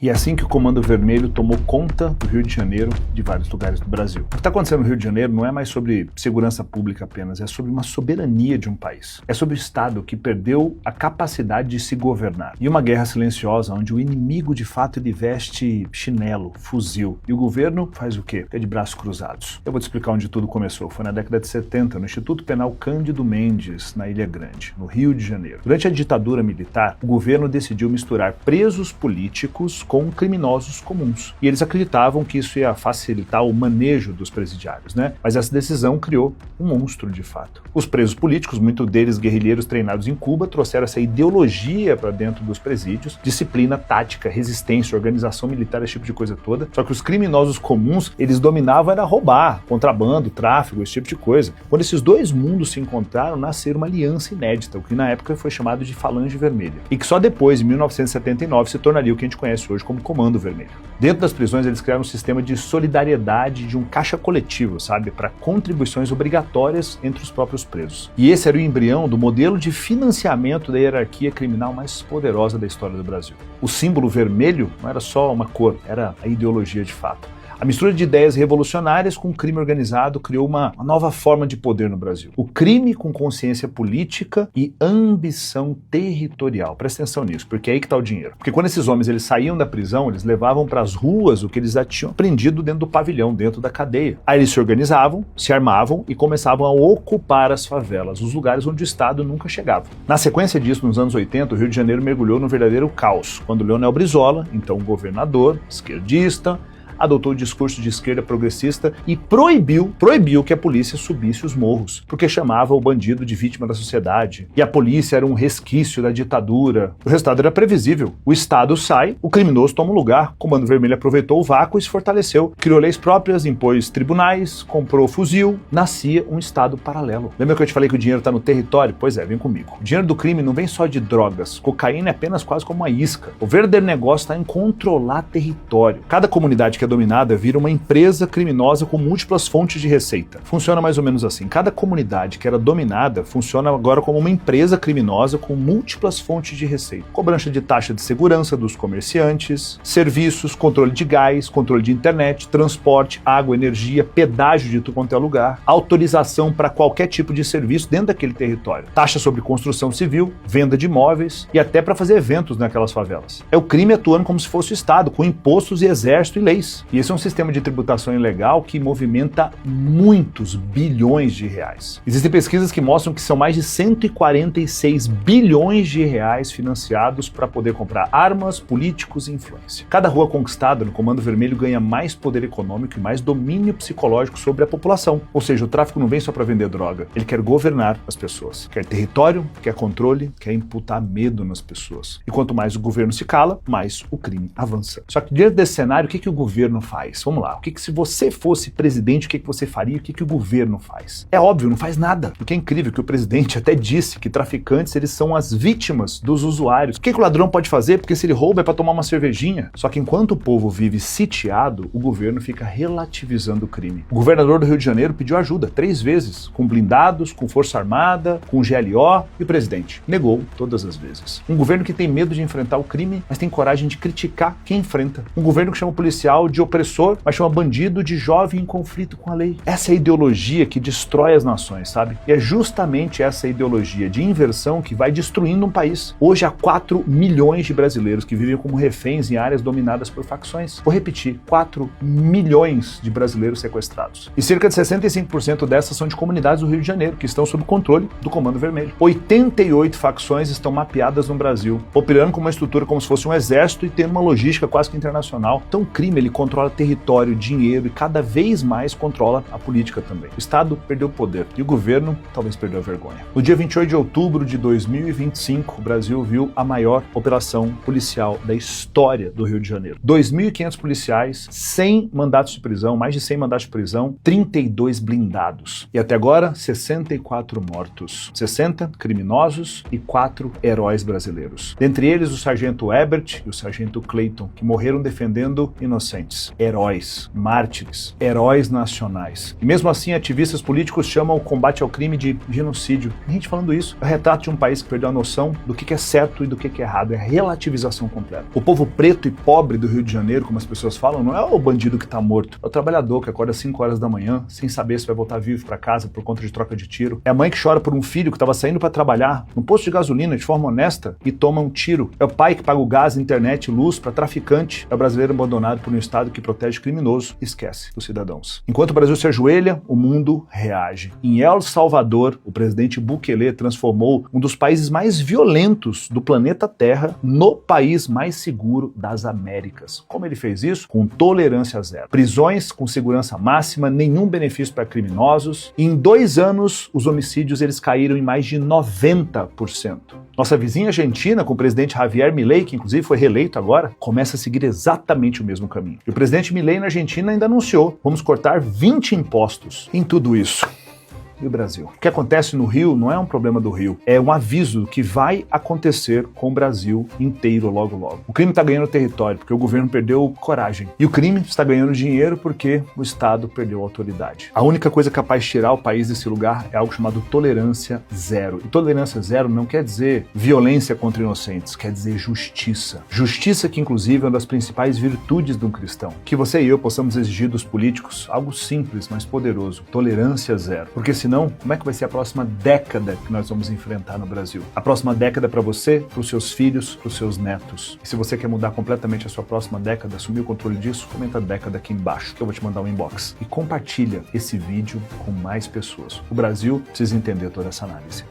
E é assim que o Comando Vermelho tomou conta do Rio de Janeiro e de vários lugares do Brasil. O que está acontecendo no Rio de Janeiro não é mais sobre segurança pública apenas, é sobre uma soberania de um país. É sobre o Estado que perdeu a capacidade de se governar. E uma guerra silenciosa onde o inimigo de fato ele veste chinelo, fuzil. E o governo faz o quê? É de braços cruzados. Eu vou te explicar onde tudo começou. Foi na década de 70, no Instituto Penal Cândido Mendes, na Ilha Grande, no Rio de Janeiro. Durante a ditadura militar, o governo decidiu misturar presos políticos com criminosos comuns. E eles acreditavam que isso ia facilitar o manejo dos presidiários, né? Mas essa decisão criou um monstro de fato. Os presos políticos, muitos deles guerrilheiros treinados em Cuba, trouxeram essa ideologia para dentro dos presídios, disciplina, tática, resistência, organização militar, esse tipo de coisa toda. Só que os criminosos comuns, eles dominavam era roubar, contrabando, tráfico, esse tipo de coisa. Quando esses dois mundos se encontraram, nasceram uma aliança inédita, o que na época foi chamado de Falange Vermelha. E que só depois, em 1979, se tornaria o que a gente conhece hoje como Comando Vermelho. Dentro das prisões eles criaram um sistema de solidariedade, de um caixa coletivo, sabe, para contribuições obrigatórias entre os próprios presos. E esse era o embrião do modelo de financiamento da hierarquia criminal mais poderosa da história do Brasil. O símbolo vermelho não era só uma cor, era a ideologia de fato. A mistura de ideias revolucionárias com crime organizado criou uma nova forma de poder no Brasil. O crime com consciência política e ambição territorial. Presta atenção nisso, porque é aí que está o dinheiro. Porque quando esses homens eles saíam da prisão, eles levavam para as ruas o que eles já tinham aprendido dentro do pavilhão, dentro da cadeia. Aí eles se organizavam, se armavam e começavam a ocupar as favelas, os lugares onde o Estado nunca chegava. Na sequência disso, nos anos 80, o Rio de Janeiro mergulhou num verdadeiro caos, quando Leonel Brizola, então governador, esquerdista, adotou o discurso de esquerda progressista e proibiu que a polícia subisse os morros, porque chamava o bandido de vítima da sociedade. E a polícia era um resquício da ditadura. O resultado era previsível. O Estado sai, o criminoso toma um lugar. O Comando Vermelho aproveitou o vácuo e se fortaleceu. Criou leis próprias, impôs tribunais, comprou fuzil. Nascia um Estado paralelo. Lembra que eu te falei que o dinheiro está no território? Pois é, vem comigo. O dinheiro do crime não vem só de drogas. Cocaína é apenas quase como uma isca. O verdadeiro negócio está em controlar território. Cada comunidade que é dominada vira uma empresa criminosa com múltiplas fontes de receita. Funciona mais ou menos assim. Cada comunidade que era dominada funciona agora como uma empresa criminosa com múltiplas fontes de receita. Cobrança de taxa de segurança dos comerciantes, serviços, controle de gás, controle de internet, transporte, água, energia, pedágio de tudo quanto é lugar, autorização para qualquer tipo de serviço dentro daquele território. Taxa sobre construção civil, venda de imóveis e até para fazer eventos naquelas favelas. É o crime atuando como se fosse o Estado, com impostos e exército e leis. E esse é um sistema de tributação ilegal que movimenta muitos bilhões de reais. Existem pesquisas que mostram que são mais de 146 bilhões de reais financiados para poder comprar armas, políticos e influência. Cada rua conquistada no Comando Vermelho ganha mais poder econômico e mais domínio psicológico sobre a população. Ou seja, o tráfico não vem só para vender droga, ele quer governar as pessoas. Quer território, quer controle, quer imputar medo nas pessoas. E quanto mais o governo se cala, mais o crime avança. Só que dentro desse cenário, o que o governo faz? Vamos lá, se você fosse presidente, o que você faria? O que o governo faz? É óbvio, não faz nada. O que é incrível que o presidente até disse que traficantes, eles são as vítimas dos usuários. O que o ladrão pode fazer? Porque se ele rouba é para tomar uma cervejinha. Só que enquanto o povo vive sitiado, o governo fica relativizando o crime. O governador do Rio de Janeiro pediu ajuda 3 vezes, com blindados, com força armada, com GLO, e o presidente negou todas as vezes. Um governo que tem medo de enfrentar o crime, mas tem coragem de criticar quem enfrenta. Um governo que chama o policial de opressor, mas chama bandido de jovem em conflito com a lei. Essa é a ideologia que destrói as nações, sabe? E é justamente essa ideologia de inversão que vai destruindo um país. Hoje há 4 milhões de brasileiros que vivem como reféns em áreas dominadas por facções. Vou repetir, 4 milhões de brasileiros sequestrados. E cerca de 65% dessas são de comunidades do Rio de Janeiro, que estão sob controle do Comando Vermelho. 88 facções estão mapeadas no Brasil, operando com uma estrutura como se fosse um exército e tendo uma logística quase que internacional. Então o crime, ele controla território, dinheiro e cada vez mais controla a política também. O Estado perdeu o poder e o governo talvez perdeu a vergonha. No dia 28 de outubro de 2025, o Brasil viu a maior operação policial da história do Rio de Janeiro. 2.500 policiais, 100 mandatos de prisão, mais de 100 mandatos de prisão, 32 blindados. E até agora, 64 mortos. 60 criminosos e 4 heróis brasileiros. Dentre eles, o sargento Ebert e o sargento Clayton, que morreram defendendo inocentes. inocentes, heróis, mártires, heróis nacionais. E mesmo assim, ativistas políticos chamam o combate ao crime de genocídio. Tem gente falando isso. É o retrato de um país que perdeu a noção do que é certo e do que é errado. É a relativização completa. O povo preto e pobre do Rio de Janeiro, como as pessoas falam, não é o bandido que tá morto. É o trabalhador que acorda às 5 horas da manhã, sem saber se vai voltar vivo para casa por conta de troca de tiro. É a mãe que chora por um filho que estava saindo para trabalhar no posto de gasolina de forma honesta e toma um tiro. É o pai que paga o gás, internet e luz para traficante. É o brasileiro abandonado por um Estado que protege criminoso e esquece dos cidadãos. Enquanto o Brasil se ajoelha, o mundo reage. Em El Salvador, o presidente Bukele transformou um dos países mais violentos do planeta Terra no país mais seguro das Américas. Como ele fez isso? Com tolerância zero. Prisões com segurança máxima, nenhum benefício para criminosos. E em 2 anos, os homicídios eles caíram em mais de 90%. Nossa vizinha Argentina, com o presidente Javier Milei, que inclusive foi reeleito agora, começa a seguir exatamente o mesmo caminho. E o presidente Milei na Argentina ainda anunciou: vamos cortar 20 impostos em tudo isso. E o Brasil? O que acontece no Rio não é um problema do Rio, é um aviso do que vai acontecer com o Brasil inteiro logo logo. O crime está ganhando território porque o governo perdeu coragem. E o crime está ganhando dinheiro porque o Estado perdeu autoridade. A única coisa capaz de tirar o país desse lugar é algo chamado tolerância zero. E tolerância zero não quer dizer violência contra inocentes, quer dizer justiça. Justiça que inclusive é uma das principais virtudes de um cristão. Que você e eu possamos exigir dos políticos algo simples, mas poderoso. Tolerância zero. Porque senão, como é que vai ser a próxima década que nós vamos enfrentar no Brasil? A próxima década para você, para os seus filhos, para os seus netos. E se você quer mudar completamente a sua próxima década, assumir o controle disso, comenta a década aqui embaixo, que eu vou te mandar um inbox. E compartilha esse vídeo com mais pessoas. O Brasil precisa entender toda essa análise.